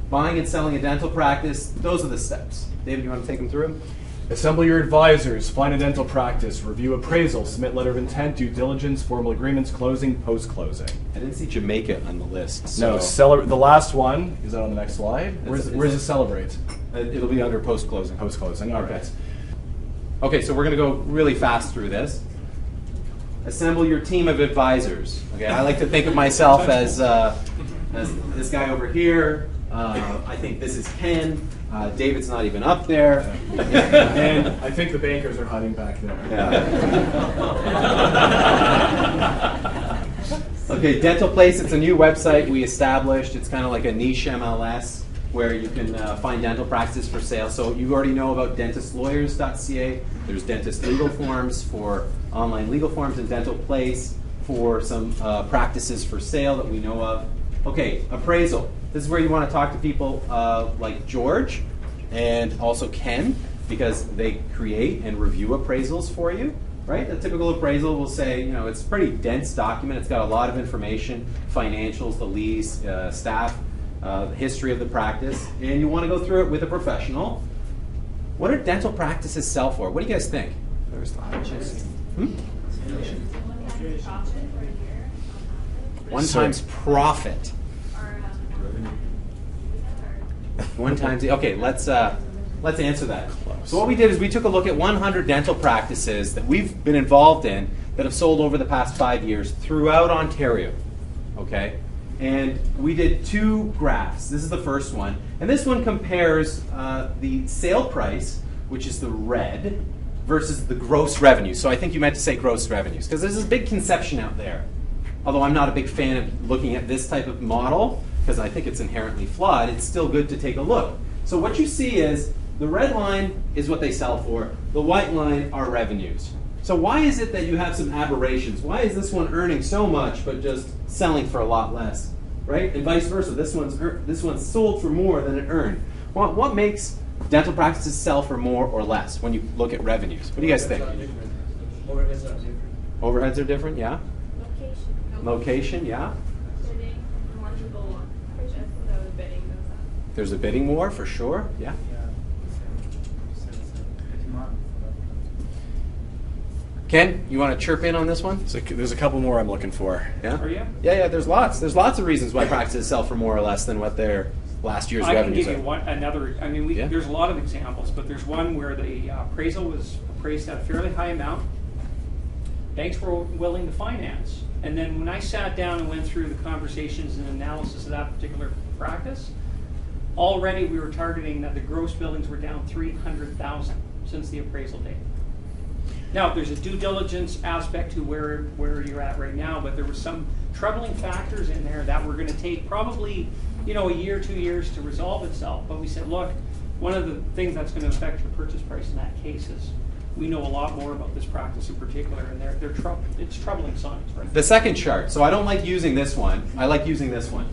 buying and selling a dental practice, those are the steps. David, you want to take them through? Assemble your advisors, find a dental practice, review appraisal, submit letter of intent, due diligence, formal agreements, closing, post-closing. I didn't see Jamaica on the list. So No, the last one, is that on the next slide? Where's the celebrate? It'll be under post-closing. Post-closing, All okay. right. Okay, so we're going to go really fast through this. Assemble your team of advisors. Okay, I like to think of myself as this guy over here. I think this is Ken. David's not even up there. And I think the bankers are hiding back there. Yeah. Okay, Dental Place, it's a new website we established. It's kind of like a niche MLS where you can find dental practices for sale. So you already know about dentistlawyers.ca. There's dentist legal forms for online legal forms, and Dental Place for some practices for sale that we know of. Okay, appraisal. This is where you want to talk to people like George and also Ken, because they create and review appraisals for you, right? A typical appraisal will say, you know, it's a pretty dense document. It's got a lot of information, financials, the lease, staff, the history of the practice, and you want to go through it with a professional. What do dental practices sell for? What do you guys think? There's the highlights. One times profit. One times. Okay, let's answer that. So what we did is we took a look at 100 dental practices that we've been involved in that have sold over the past 5 years throughout Ontario. Okay, and we did 2 graphs. This is the first one, and this one compares the sale price, which is the red, versus the gross revenue. So I think you meant to say gross revenues, because there's this big conception out there. Although I'm not a big fan of looking at this type of model, because I think it's inherently flawed, it's still good to take a look. So what you see is the red line is what they sell for, the white line are revenues. So why is it that you have some aberrations? Why is this one earning so much but just selling for a lot less, right? And vice versa, this one's sold for more than it earned. Well, what makes dental practices sell for more or less when you look at revenues? What do you guys think? Overheads are different. Overheads are different, yeah? Location. Location, yeah? Bidding. More people purchase, so the bidding goes up. There's a bidding war for sure, yeah? Ken, you want to chirp in on this one? So there's a couple more I'm looking for. Yeah? Are you? Yeah, there's lots. There's lots of reasons why practices sell for more or less than what their last year's I can revenues give you are. another. I mean, Yeah. there's a lot of examples, but there's one where the appraisal was appraised at a fairly high amount. Banks were willing to finance. And then when I sat down and went through the conversations and analysis of that particular practice, already we were targeting that the gross billings were down $300,000 since the appraisal date. Now, there's a due diligence aspect to where you're at right now, but there were some troubling factors in there that were going to take probably, a year, 2 years to resolve itself. But we said, look, one of the things that's going to affect your purchase price in that case is we know a lot more about this practice in particular, and it's troubling signs, right? The second chart. So I don't like using this one. I like using this one.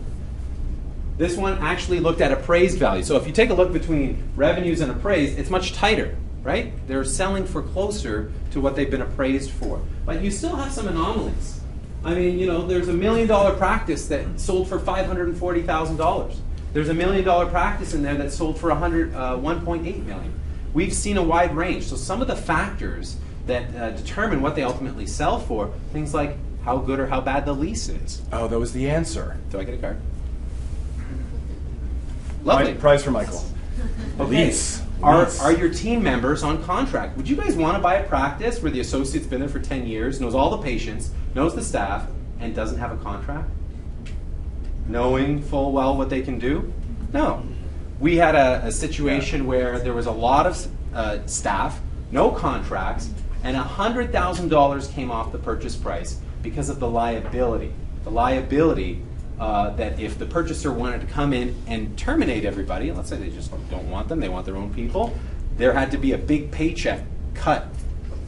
This one actually looked at appraised value. So if you take a look between revenues and appraised, it's much tighter, right? They're selling for closer to what they've been appraised for. But you still have some anomalies. I mean, there's $1 million practice that sold for $540,000. There's $1 million practice in there that sold for $1.8 million. We've seen a wide range. So some of the factors that determine what they ultimately sell for, things like how good or how bad the lease is. Oh, that was the answer. Do I get a card? Lovely. Prize for Michael. Okay. Lease. Are your team members on contract? Would you guys want to buy a practice where the associate's been there for 10 years, knows all the patients, knows the staff, and doesn't have a contract? Knowing full well what they can do? No. We had a situation where there was a lot of staff, no contracts, and $100,000 came off the purchase price because of the liability. The liability that if the purchaser wanted to come in and terminate everybody, let's say they just don't want them, they want their own people, there had to be a big paycheck cut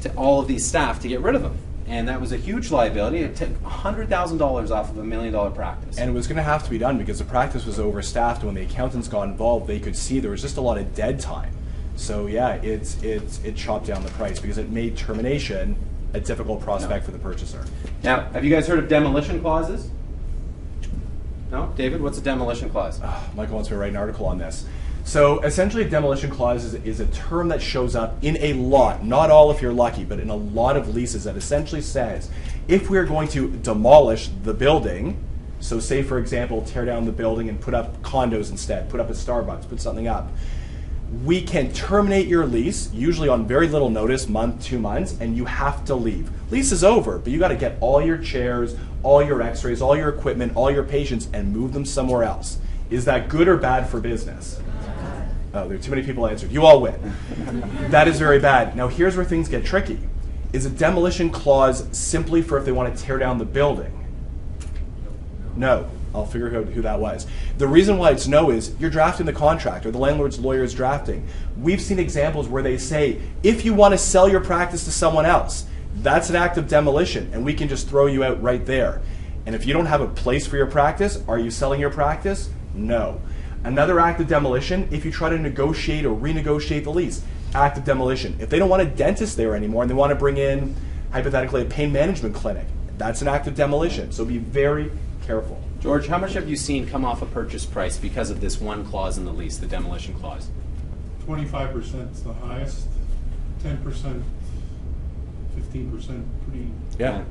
to all of these staff to get rid of them. And that was a huge liability. It took $100,000 off of $1 million practice. And it was going to have to be done because the practice was overstaffed. When the accountants got involved, they could see there was just a lot of dead time. So yeah, it chopped down the price because it made termination a difficult prospect for the purchaser. Now, have you guys heard of demolition clauses? No? David, what's a demolition clause? Michael wants me to write an article on this. So essentially a demolition clause is a term that shows up in a lot, not all if you're lucky, but in a lot of leases that essentially says, if we're going to demolish the building, so say for example, tear down the building and put up condos instead, put up a Starbucks, put something up, we can terminate your lease, usually on very little notice, month, 2 months, and you have to leave. Lease is over, but you got to get all your chairs, all your x-rays, all your equipment, all your patients, and move them somewhere else. Is that good or bad for business? Oh, there are too many people answered. You all win. That is very bad. Now here's where things get tricky. Is a demolition clause simply for if they want to tear down the building? No. I'll figure out who that was. The reason why it's no is you're drafting the contract, or the landlord's lawyer is drafting. We've seen examples where they say, if you want to sell your practice to someone else, that's an act of demolition, and we can just throw you out right there. And if you don't have a place for your practice, are you selling your practice? No. Another act of demolition, if you try to negotiate or renegotiate the lease, act of demolition. If they don't want a dentist there anymore and they want to bring in, hypothetically, a pain management clinic, that's an act of demolition. So be very careful. George, how much have you seen come off a purchase price because of this one clause in the lease, the demolition clause? 25% is the highest, 10%, 15% pretty. Yeah.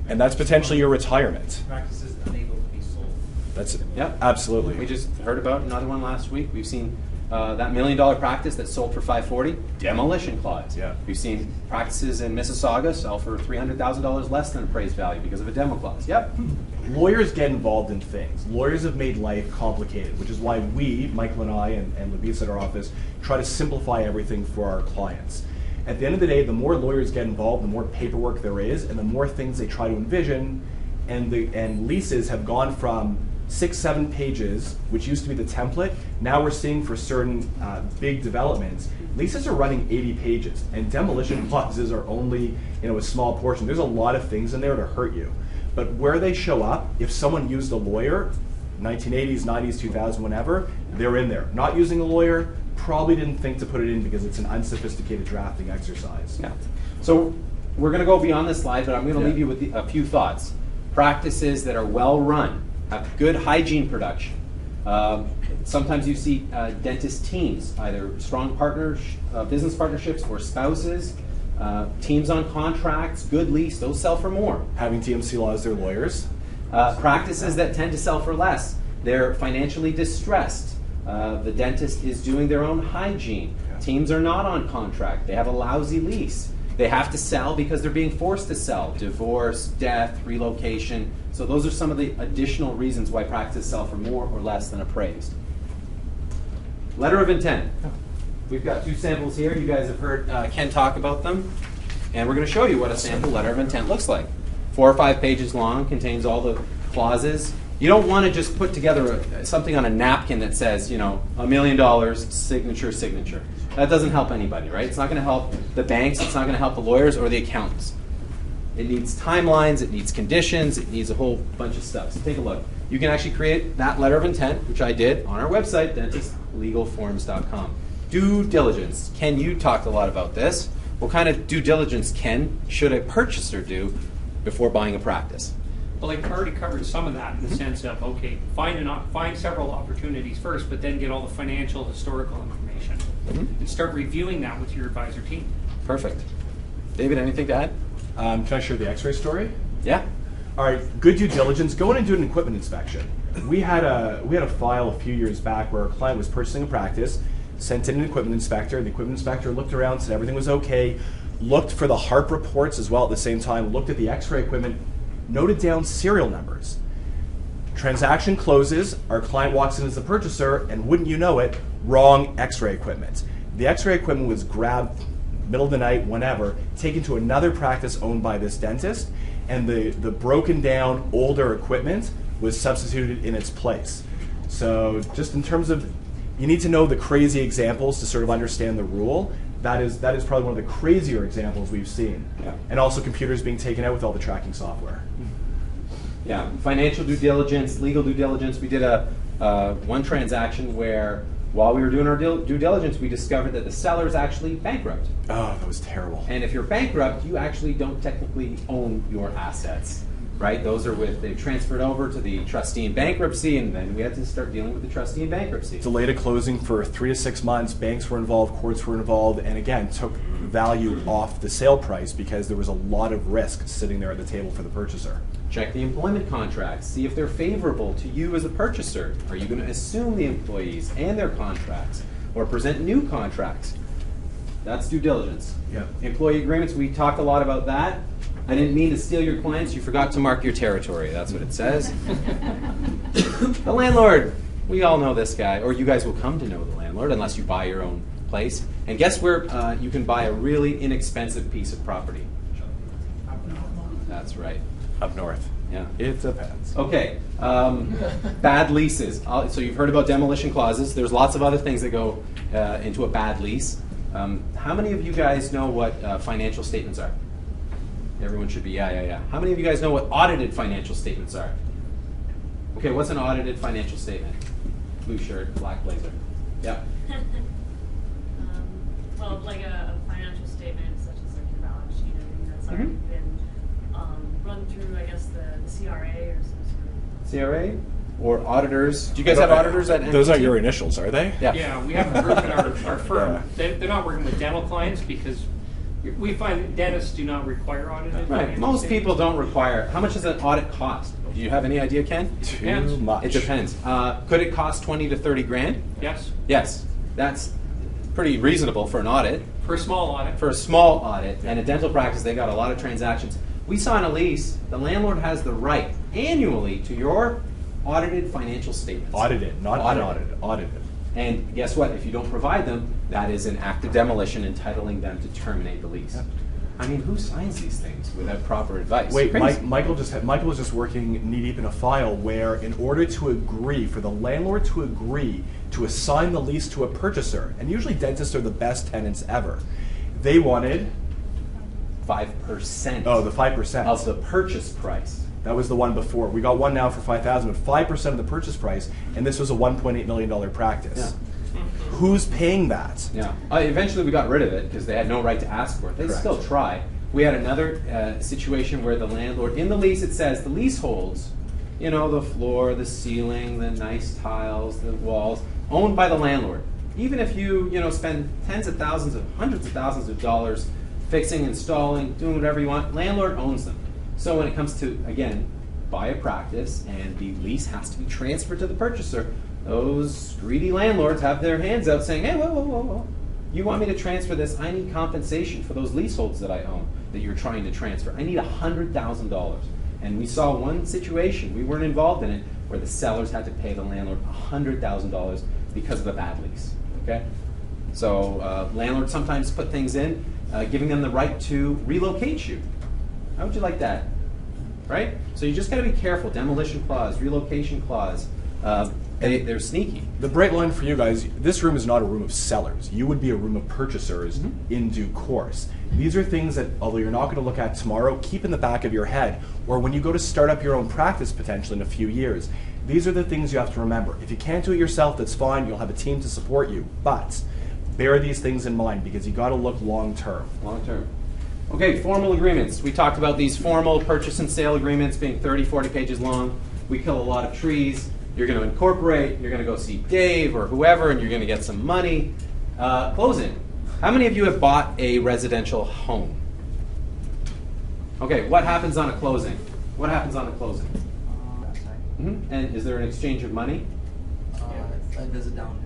And that's potentially your retirement. Practices unable to be sold. That's Yep. absolutely. We just heard about another one last week. We've seen that $1 million practice that sold for $540, demolition clause. Yeah. We've seen practices in Mississauga sell for $300,000 less than appraised value because of a demo clause. Yep. Lawyers get involved in things. Lawyers have made life complicated, which is why we, Michael and I, and Luis at our office, try to simplify everything for our clients. At the end of the day, the more lawyers get involved, the more paperwork there is, and the more things they try to envision, and leases have gone from 6-7 pages, which used to be the template. Now we're seeing for certain big developments, leases are running 80 pages, and demolition clauses are only a small portion. There's a lot of things in there to hurt you. But where they show up, if someone used a lawyer, 1980s, 90s, 2000, whenever, they're in there. Not using a lawyer, probably didn't think to put it in because it's an unsophisticated drafting exercise. Yeah. So we're going to go beyond this slide, but I'm going to Yeah. leave you with a few thoughts. Practices that are well run, have good hygiene production. Sometimes you see dentist teams, either strong partners, business partnerships or spouses, teams on contracts, good lease, those sell for more. Having TMC Law as their lawyers. Practices that tend to sell for less, they're financially distressed. The dentist is doing their own hygiene. Yeah. Teams are not on contract. They have a lousy lease. They have to sell because they're being forced to sell. Divorce, death, relocation. So those are some of the additional reasons why practices sell for more or less than appraised. Letter of intent. We've got 2 samples here. You guys have heard Ken talk about them. And we're going to show you what a sample letter of intent looks like. 4 or 5 pages long, contains all the clauses. You don't want to just put together something on a napkin that says, $1 million, signature, signature. That doesn't help anybody, right? It's not going to help the banks, it's not going to help the lawyers or the accountants. It needs timelines, it needs conditions, it needs a whole bunch of stuff. So take a look. You can actually create that letter of intent, which I did, on our website, dentistlegalforms.com. Due diligence. Ken, you talked a lot about this. What kind of due diligence, Ken, should a purchaser do before buying a practice? Well, I've already covered some of that in the sense of, okay, find several opportunities first, but then get all the financial, historical information. And start reviewing that with your advisor team. Perfect. David, anything to add? Can I share the x-ray story? Yeah. All right, good due diligence. Go in and do an equipment inspection. We had a file a few years back where a client was purchasing a practice, sent in an equipment inspector. The equipment inspector looked around, said everything was okay, looked for the HARP reports as well at the same time, looked at the x-ray equipment, noted down serial numbers. Transaction closes, our client walks in as the purchaser, and wouldn't you know it, wrong x-ray equipment. The x-ray equipment was grabbed middle of the night, whenever, taken to another practice owned by this dentist, and the broken down older equipment was substituted in its place. So just in terms of, you need to know the crazy examples to sort of understand the rule. That is probably one of the crazier examples we've seen. Yeah. And also computers being taken out with all the tracking software. Yeah, financial due diligence, legal due diligence. We did one transaction where while we were doing our due diligence, we discovered that the seller is actually bankrupt. Oh, that was terrible. And if you're bankrupt, you actually don't technically own your assets. right? Those are they transferred over to the trustee in bankruptcy, and then we had to start dealing with the trustee in bankruptcy. Delayed a closing for 3 to 6 months. Banks were involved, courts were involved, and again took value off the sale price because there was a lot of risk sitting there at the table for the purchaser. Check the employment contracts. See if they're favorable to you as a purchaser. Are you going to assume the employees and their contracts or present new contracts? That's due diligence. Yeah. Employee agreements, we talked a lot about that. I didn't mean to steal your clients. You forgot to mark your territory. That's what it says. The landlord. We all know this guy, or you guys will come to know the landlord unless you buy your own place. And guess where you can buy a really inexpensive piece of property? That's right. Up north. Yeah. It depends. Okay, bad leases. So you've heard about demolition clauses. There's lots of other things that go into a bad lease. How many of you guys know what financial statements are? Everyone should be, yeah. How many of you guys know what audited financial statements are? Okay, what's an audited financial statement? Blue shirt, black blazer. Yeah. Well, like a financial statement, such as like your balance sheet, everything that's already been run through, I guess, the CRA or some sort of. CRA or auditors? Do you guys have auditors at Those NTT? are your initials, are they? Yeah. Yeah, we have a group in our firm. Yeah. They're not working with dental clients because we find that dentists do not require audited. Right. financial Most statements. people don't require. How much does an audit cost? Do you have any idea, Ken? Too much. It depends. Could it cost 20 to 30 grand? Yes, Yes. That's pretty reasonable for an audit. for a small audit. For a small audit and a dental practice, they got a lot of transactions. We saw in a lease, the landlord has the right annually to your audited financial statements. Audited, not Audited. unaudited. Audited. And guess what? If you don't provide them, that is an act of demolition entitling them to terminate the lease. Yep. I mean, who signs these things without proper advice? Wait, Crazy. Michael was just working knee deep in a file where, in order to agree for the landlord to agree to assign the lease to a purchaser, and usually dentists are the best tenants ever, they wanted 5%. the 5% of the purchase price. That was the one before. We got one now for $5,000, but 5% of the purchase price, and this was a $1.8 million practice. Who's paying that? Yeah. Eventually, we got rid of it because they had no right to ask for it. They Correct. still try. We had another situation where the landlord, in the lease, it says the leaseholds, you know, the floor, the ceiling, the nice tiles, the walls, owned by the landlord. Even if you spend tens of thousands of hundreds of thousands of dollars fixing, installing, doing whatever you want, landlord owns them. So when it comes to, again, buy a practice and the lease has to be transferred to the purchaser, those greedy landlords have their hands out saying, hey, whoa. You want me to transfer this? I need compensation for those leaseholds that I own that you're trying to transfer. I need $100,000. And we saw one situation, we weren't involved in it, where the sellers had to pay the landlord $100,000 because of a bad lease. Okay? So landlords sometimes put things in, giving them the right to relocate you. How would you like that? Right? So you just got to be careful. Demolition clause, relocation clause. They're sneaky. The bright line for you guys, this room is not a room of sellers. You would be a room of purchasers in due course. These are things that, although you're not going to look at tomorrow, keep in the back of your head, or when you go to start up your own practice potentially in a few years. These are the things you have to remember. If you can't do it yourself, that's fine. You'll have a team to support you. But bear these things in mind because you got to look long term. Long term. Okay, formal agreements. We talked about these formal purchase and sale agreements being 30, 40 pages long. We kill a lot of trees. You're going to incorporate, you're going to go see Dave or whoever, and you're going to get some money. Closing. How many of you have bought a residential home? Okay, what happens on a closing? What happens on a closing? And is there an exchange of money? There's a down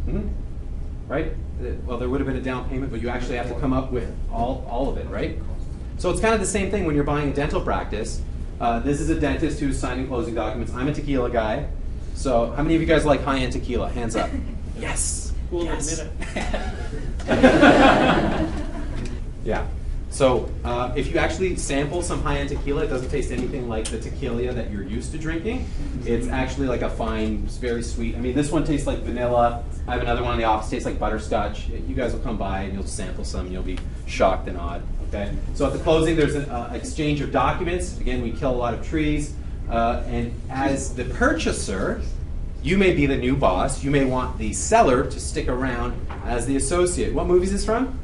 payment. Right? Well, there would have been a down payment, but you actually have to come up with all of it, right? So it's kind of the same thing when you're buying a dental practice. This is a dentist who's signing closing documents. I'm a tequila guy. So how many of you guys like high-end tequila? Hands up. Yes. We'll Yes. admit it. Yeah. So if you actually sample some high-end tequila, it doesn't taste anything like the tequila that you're used to drinking. It's actually like a fine, it's very sweet. I mean, this one tastes like vanilla. I have another one in the office, tastes like butterscotch. You guys will come by and you'll sample some. You'll be shocked and awed. Okay. So at the closing, there's an exchange of documents. Again, we kill a lot of trees. And as the purchaser, you may be the new boss. You may want the seller to stick around as the associate. What movie is this from?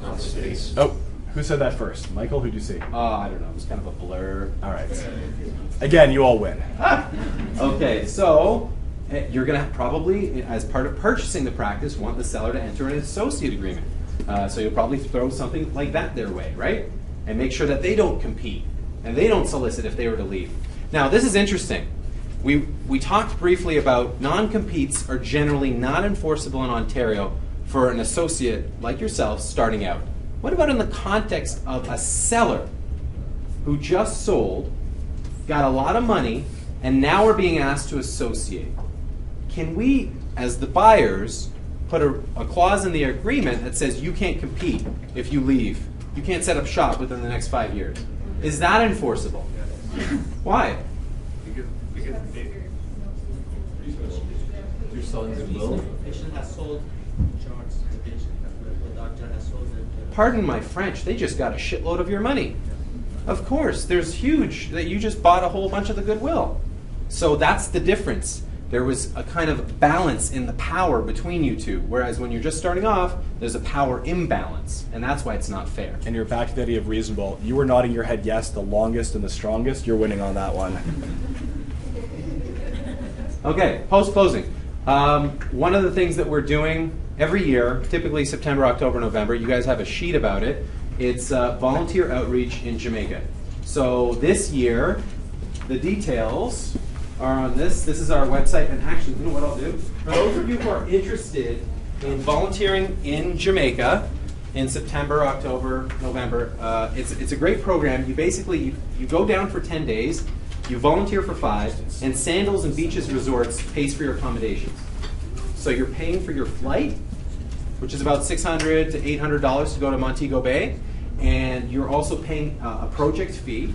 Oh, Who said that first? Michael, who'd you see? I don't know. It was kind of a blur. All right. Again, you all win. Okay, so you're going to probably, as part of purchasing the practice, want the seller to enter an associate agreement. So you'll probably throw something like that their way, right? And make sure that they don't compete and they don't solicit if they were to leave. Now, this is interesting. We talked briefly about non-competes are generally not enforceable in Ontario for an associate like yourself starting out. What about in the context of a seller who just sold, got a lot of money, and now we're being asked to associate? Can we, as the buyers, put a clause in the agreement that says you can't compete if you leave? You can't set up shop within the next 5 years. Is that enforceable? Why? You're selling goodwill. Patient has sold charts. The doctor has sold it. Pardon my French, they just got a shitload of your money. Of course, there's huge that you just bought a whole bunch of the goodwill. So that's the difference. There was a kind of balance in the power between you two, whereas when you're just starting off, there's a power imbalance, and that's why it's not fair. And you're back to the idea of reasonable. You were nodding your head yes, the longest and the strongest. You're winning on that one. Okay, post-closing. One of the things that we're doing every year, typically September, October, November, you guys have a sheet about it. It's volunteer outreach in Jamaica. So this year, the details are on this. This is our website. And actually, you know what I'll do? For those of you who are interested in volunteering in Jamaica in September, October, November, it's a great program. You basically, you go down for 10 days, you volunteer for 5, and Sandals and Beaches Resorts pays for your accommodations. So you're paying for your flight, which is about $600 to $800 to go to Montego Bay, and you're also paying a project fee,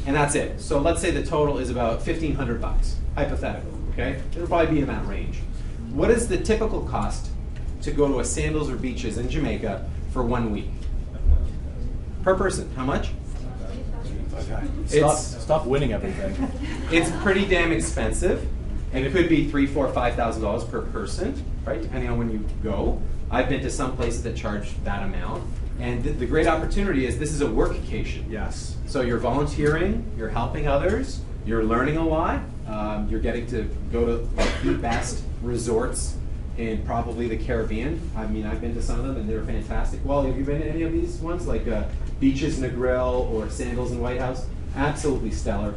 and that's it. So let's say the total is about $1,500, hypothetical, okay? It'll probably be in that range. What is the typical cost to go to a Sandals or Beaches in Jamaica for 1 week? Per person, how much? Stop winning everything. It's pretty damn expensive, and it could be $3,000, $4,000, $5,000 per person, right? Depending on when you go. I've been to some places that charge that amount, and the great opportunity is this is a workcation. Yes. So you're volunteering, you're helping others, you're learning a lot, you're getting to go to like, the best resorts in probably the Caribbean. I mean, I've been to some of them, and they're fantastic. Well, have you been to any of these ones, like Beaches Negril or Sandals in White House? Absolutely stellar.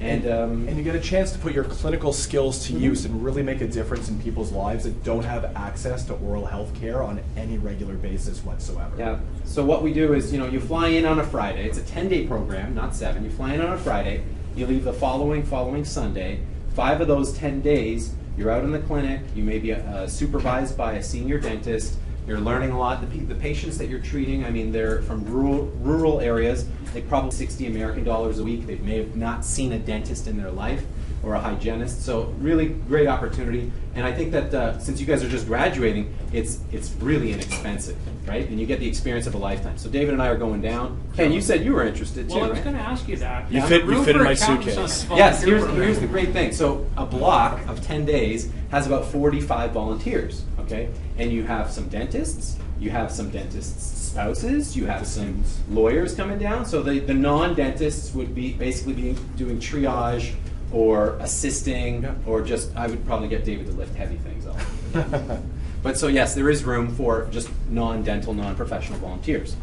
And you get a chance to put your clinical skills to use and really make a difference in people's lives that don't have access to oral health care on any regular basis whatsoever. Yeah. So what we do is, you fly in on a Friday. It's a 10-day program, not 7. You fly in on a Friday. You leave the following Sunday. 5 of those 10 days, you're out in the clinic. You may be supervised by a senior dentist. You're learning a lot. The patients that you're treating, I mean, they're from rural areas. They probably $60 American dollars a week. They may have not seen a dentist in their life or a hygienist. So really great opportunity. And I think that since you guys are just graduating, it's really inexpensive, right? And you get the experience of a lifetime. So David and I are going down. Ken, you said you were interested too, Well, I was right? going to ask you that. You Yeah. fit Room in for my accountants on suitcase. this Yes, volunteer program. here's the great thing. So a block of 10 days has about 45 volunteers, okay? And you have some dentists, you have some dentists' spouses, you have some lawyers coming down. So the non-dentists would be basically be doing triage or assisting, or just, I would probably get David to lift heavy things up. But so yes, there is room for just non-dental, non-professional volunteers.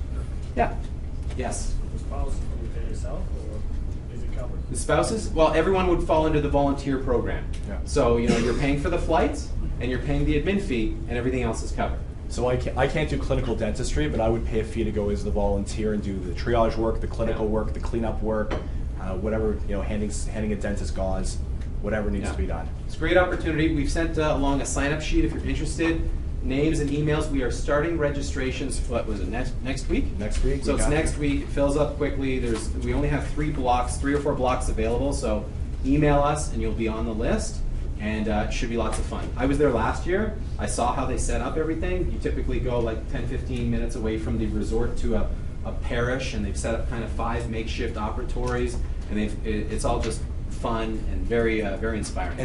Yeah. Yes. The spouse, you pay yourself, or is it covered? The spouses? Well, everyone would fall into the volunteer program. Yeah. So, you're paying for the flights, and you're paying the admin fee, and everything else is covered. So I can't do clinical dentistry, but I would pay a fee to go as the volunteer and do the triage work, the clinical work, the cleanup work, whatever, handing a dentist gauze, whatever needs to be done. It's a great opportunity. We've sent along a sign-up sheet if you're interested. Names and emails. We are starting registrations. What was it? Next week? Next week. So we it's got next it. week. It fills up quickly. We only have 3 or 4 blocks available. So email us and you'll be on the list. And it should be lots of fun. I was there last year. I saw how they set up everything. You typically go like 10, 15 minutes away from the resort to a parish, and they've set up kind of 5 makeshift operatories, and it's all just fun and very, very inspiring.